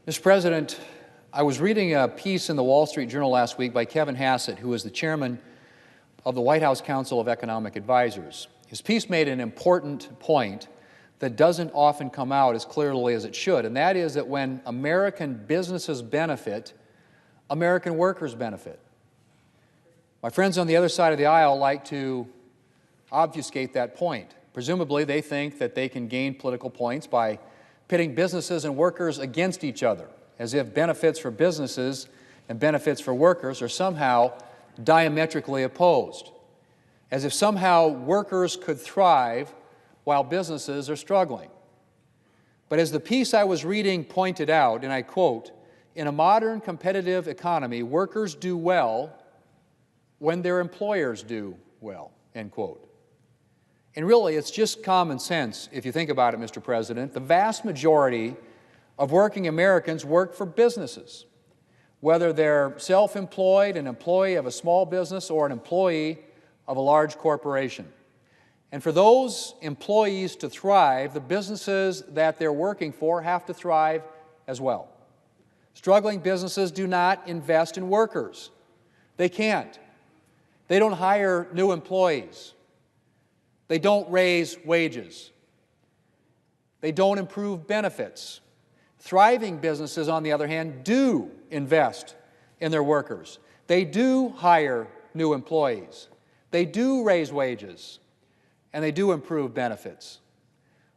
Mr. President, I was reading a piece in the Wall Street Journal last week by Kevin Hassett, who is the chairman of the White House Council of Economic Advisors. His piece made an important point that doesn't often come out as clearly as it should, and that is that when American businesses benefit, American workers benefit. My friends on the other side of the aisle like to obfuscate that point. Presumably, they think that they can gain political points by pitting businesses and workers against each other, as if benefits for businesses and benefits for workers are somehow diametrically opposed, as if somehow workers could thrive while businesses are struggling. But as the piece I was reading pointed out, and I quote, "In a modern competitive economy, workers do well when their employers do well," end quote. And really, it's just common sense if you think about it, Mr. President. The vast majority of working Americans work for businesses, whether they're self-employed, an employee of a small business, or an employee of a large corporation. And for those employees to thrive, the businesses that they're working for have to thrive as well. Struggling businesses do not invest in workers. They can't. They don't hire new employees. They don't raise wages. They don't improve benefits. Thriving businesses, on the other hand, do invest in their workers. They do hire new employees. They do raise wages. And they do improve benefits.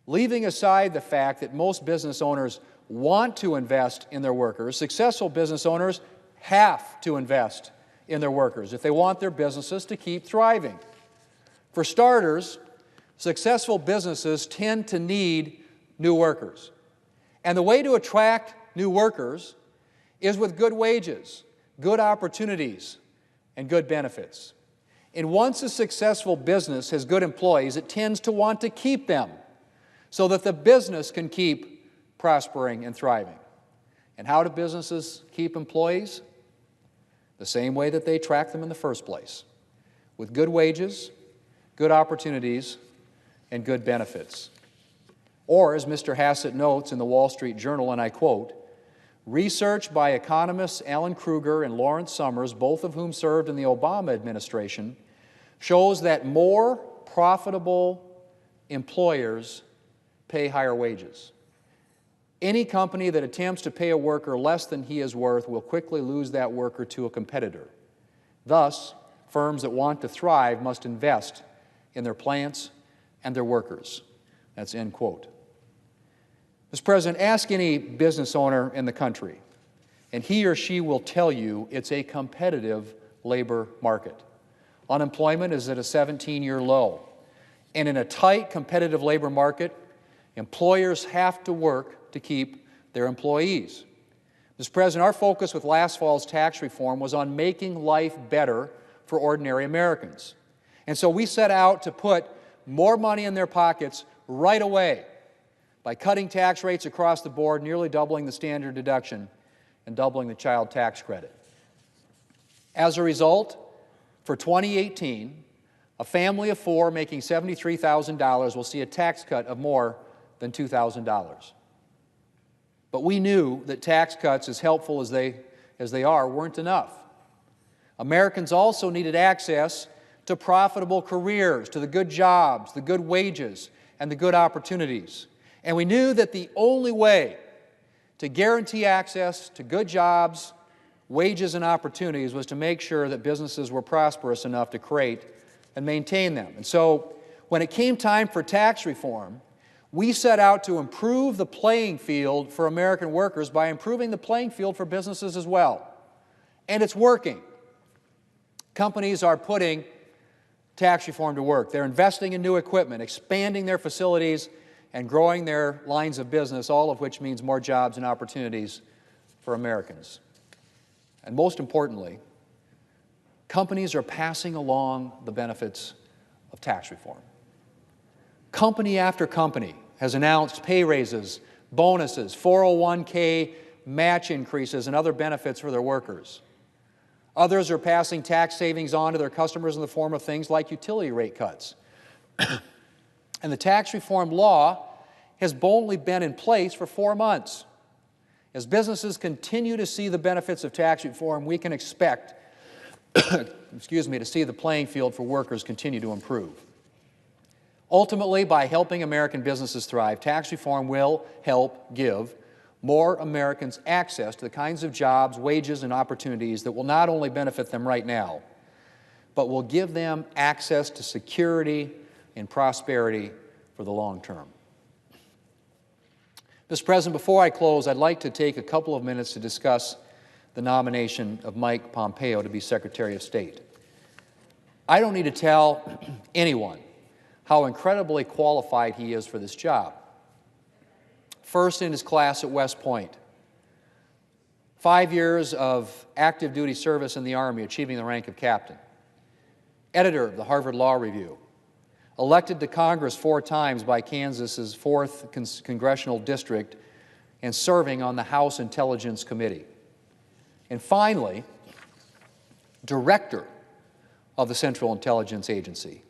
Leaving aside the fact that most business owners want to invest in their workers, successful business owners have to invest in their workers if they want their businesses to keep thriving. For starters, successful businesses tend to need new workers. And the way to attract new workers is with good wages, good opportunities, and good benefits. And once a successful business has good employees, it tends to want to keep them so that the business can keep prospering and thriving. And how do businesses keep employees? The same way that they attract them in the first place, with good wages, good opportunities, and good benefits. Or, as Mr. Hassett notes in the Wall Street Journal, and I quote, "Research by economists Alan Krueger and Lawrence Summers, both of whom served in the Obama administration, shows that more profitable employers pay higher wages. Any company that attempts to pay a worker less than he is worth will quickly lose that worker to a competitor. Thus, firms that want to thrive must invest in their plants and their workers." That's end quote. Mr. President, ask any business owner in the country, and he or she will tell you it's a competitive labor market. Unemployment is at a 17-year low. And in a tight, competitive labor market, employers have to work to keep their employees. Mr. President, our focus with last fall's tax reform was on making life better for ordinary Americans. And so we set out to put more money in their pockets right away by cutting tax rates across the board, nearly doubling the standard deduction and doubling the child tax credit. As a result, for 2018, a family of four making $73,000 will see a tax cut of more than $2,000. But we knew that tax cuts, as helpful as they are, weren't enough. Americans also needed access to profitable careers, to the good jobs, the good wages, and the good opportunities. And we knew that the only way to guarantee access to good jobs, wages, and opportunities was to make sure that businesses were prosperous enough to create and maintain them. And so, when it came time for tax reform, we set out to improve the playing field for American workers by improving the playing field for businesses as well. And it's working. Companies are putting tax reform to work. They're investing in new equipment, expanding their facilities, and growing their lines of business, all of which means more jobs and opportunities for Americans. And most importantly, companies are passing along the benefits of tax reform. Company after company has announced pay raises, bonuses, 401k match increases, and other benefits for their workers. Others are passing tax savings on to their customers in the form of things like utility rate cuts. And the tax reform law has only been in place for 4 months. As businesses continue to see the benefits of tax reform, we can expect to see the playing field for workers continue to improve. Ultimately, by helping American businesses thrive, tax reform will help give more Americans access to the kinds of jobs, wages, and opportunities that will not only benefit them right now, but will give them access to security and prosperity for the long term. Mr. President, before I close, I'd like to take a couple of minutes to discuss the nomination of Mike Pompeo to be Secretary of State. I don't need to tell anyone how incredibly qualified he is for this job. First in his class at West Point, 5 years of active duty service in the Army, achieving the rank of captain. Editor of the Harvard Law Review, elected to Congress 4 times by Kansas's 4th Congressional District, and serving on the House Intelligence Committee. And finally, Director of the Central Intelligence Agency.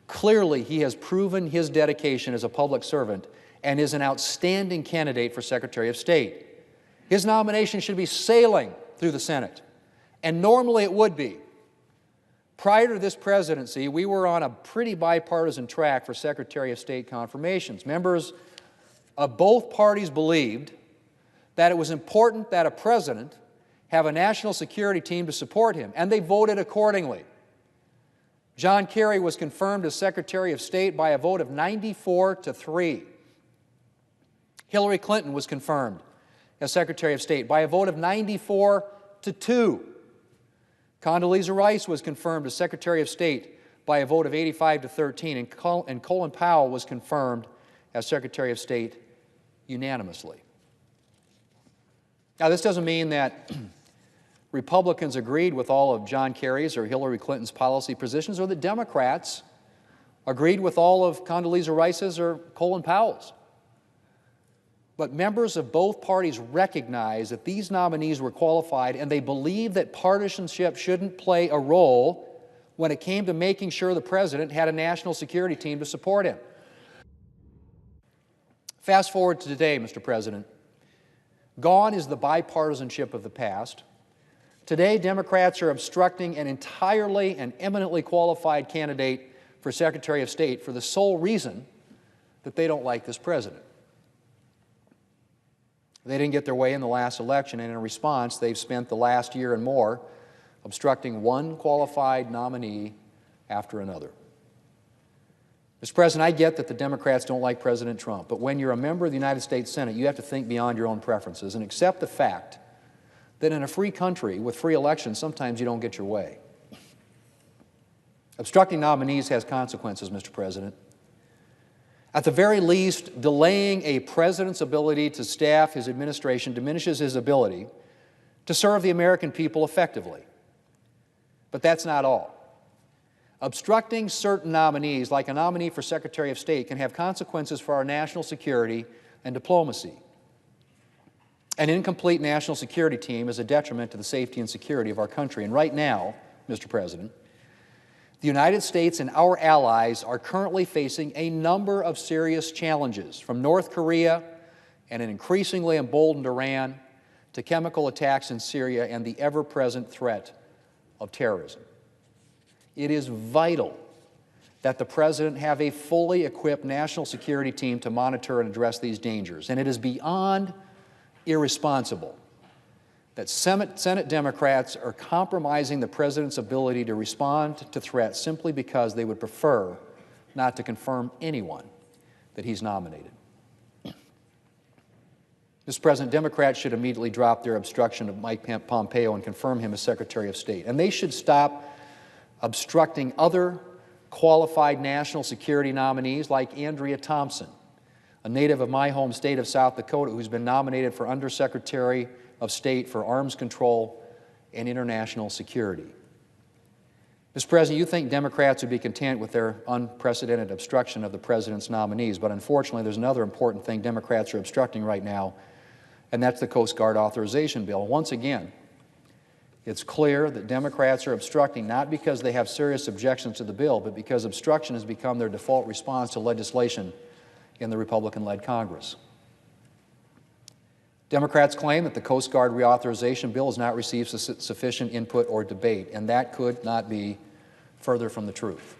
Clearly, he has proven his dedication as a public servant and is an outstanding candidate for Secretary of State. His nomination should be sailing through the Senate, and normally it would be. Prior to this presidency, we were on a pretty bipartisan track for Secretary of State confirmations. Members of both parties believed that it was important that a president have a national security team to support him, and they voted accordingly. John Kerry was confirmed as Secretary of State by a vote of 94-3. Hillary Clinton was confirmed as Secretary of State by a vote of 94-2. Condoleezza Rice was confirmed as Secretary of State by a vote of 85-13, and Colin Powell was confirmed as Secretary of State unanimously. Now, this doesn't mean that Republicans agreed with all of John Kerry's or Hillary Clinton's policy positions, or that Democrats agreed with all of Condoleezza Rice's or Colin Powell's. But members of both parties recognized that these nominees were qualified, and they believed that partisanship shouldn't play a role when it came to making sure the president had a national security team to support him. Fast forward to today, Mr. President. Gone is the bipartisanship of the past. Today, Democrats are obstructing an entirely and eminently qualified candidate for Secretary of State for the sole reason that they don't like this president. They didn't get their way in the last election, and in response, they've spent the last year and more obstructing one qualified nominee after another. Mr. President, I get that the Democrats don't like President Trump, but when you're a member of the United States Senate, you have to think beyond your own preferences and accept the fact that in a free country with free elections, sometimes you don't get your way. Obstructing nominees has consequences, Mr. President. At the very least, delaying a president's ability to staff his administration diminishes his ability to serve the American people effectively. But that's not all. Obstructing certain nominees, like a nominee for Secretary of State, can have consequences for our national security and diplomacy. An incomplete national security team is a detriment to the safety and security of our country. And right now, Mr. President, the United States and our allies are currently facing a number of serious challenges, from North Korea and an increasingly emboldened Iran to chemical attacks in Syria and the ever-present threat of terrorism. It is vital that the President have a fully equipped national security team to monitor and address these dangers, and it is beyond irresponsible that Senate Democrats are compromising the President's ability to respond to threats simply because they would prefer not to confirm anyone that he's nominated. Mr. President, Democrats should immediately drop their obstruction of Mike Pompeo and confirm him as Secretary of State. And they should stop obstructing other qualified national security nominees like Andrea Thompson, a native of my home state of South Dakota who's been nominated for Undersecretary of State for Arms Control and International Security. Mr. President, you think Democrats would be content with their unprecedented obstruction of the President's nominees, but unfortunately there's another important thing Democrats are obstructing right now, and that's the Coast Guard authorization bill. Once again, it's clear that Democrats are obstructing not because they have serious objections to the bill, but because obstruction has become their default response to legislation in the Republican-led Congress. Democrats claim that the Coast Guard reauthorization bill has not received sufficient input or debate, and that could not be further from the truth.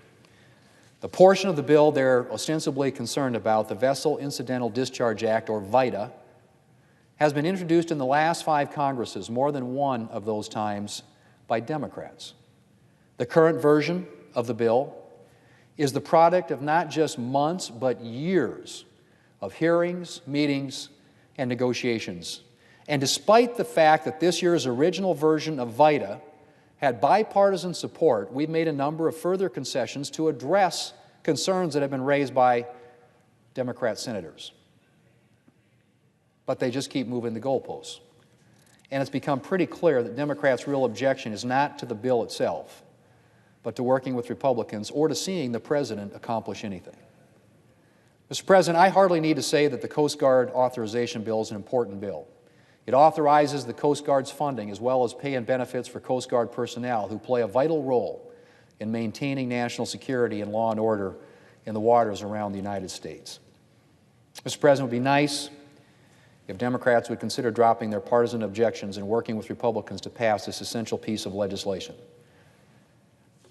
The portion of the bill they're ostensibly concerned about, the Vessel Incidental Discharge Act, or VITA, has been introduced in the last 5 Congresses, more than one of those times by Democrats. The current version of the bill is the product of not just months, but years of hearings, meetings, and negotiations. And despite the fact that this year's original version of VITA had bipartisan support, we've made a number of further concessions to address concerns that have been raised by Democrat senators. But they just keep moving the goalposts. And it's become pretty clear that Democrats' real objection is not to the bill itself, but to working with Republicans or to seeing the President accomplish anything. Mr. President, I hardly need to say that the Coast Guard authorization bill is an important bill. It authorizes the Coast Guard's funding as well as pay and benefits for Coast Guard personnel who play a vital role in maintaining national security and law and order in the waters around the United States. Mr. President, it would be nice if Democrats would consider dropping their partisan objections and working with Republicans to pass this essential piece of legislation,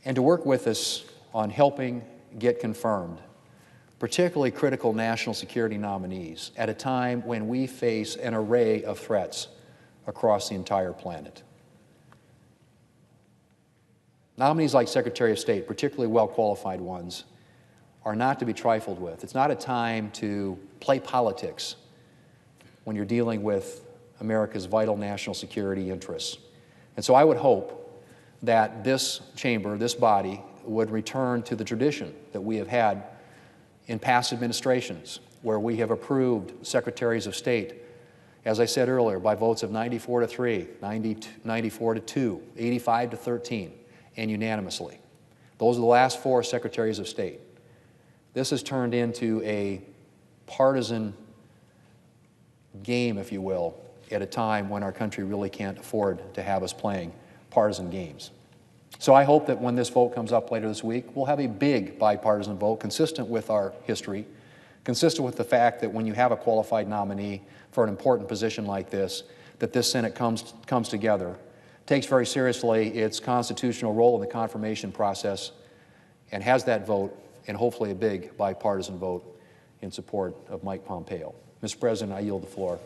and to work with us on helping get confirmed particularly critical national security nominees at a time when we face an array of threats across the entire planet. Nominees like Secretary of State, particularly well-qualified ones, are not to be trifled with. It's not a time to play politics when you're dealing with America's vital national security interests. And so I would hope that this chamber, this body, would return to the tradition that we have had in past administrations, where we have approved secretaries of state, as I said earlier, by votes of 94-3, 94-2, 85-13, and unanimously. Those are the last 4 secretaries of state. This has turned into a partisan game, if you will, at a time when our country really can't afford to have us playing partisan games. So I hope that when this vote comes up later this week, we'll have a big bipartisan vote consistent with our history, consistent with the fact that when you have a qualified nominee for an important position like this, that this Senate comes together, takes very seriously its constitutional role in the confirmation process, and has that vote, and hopefully a big bipartisan vote in support of Mike Pompeo. Mr. President, I yield the floor.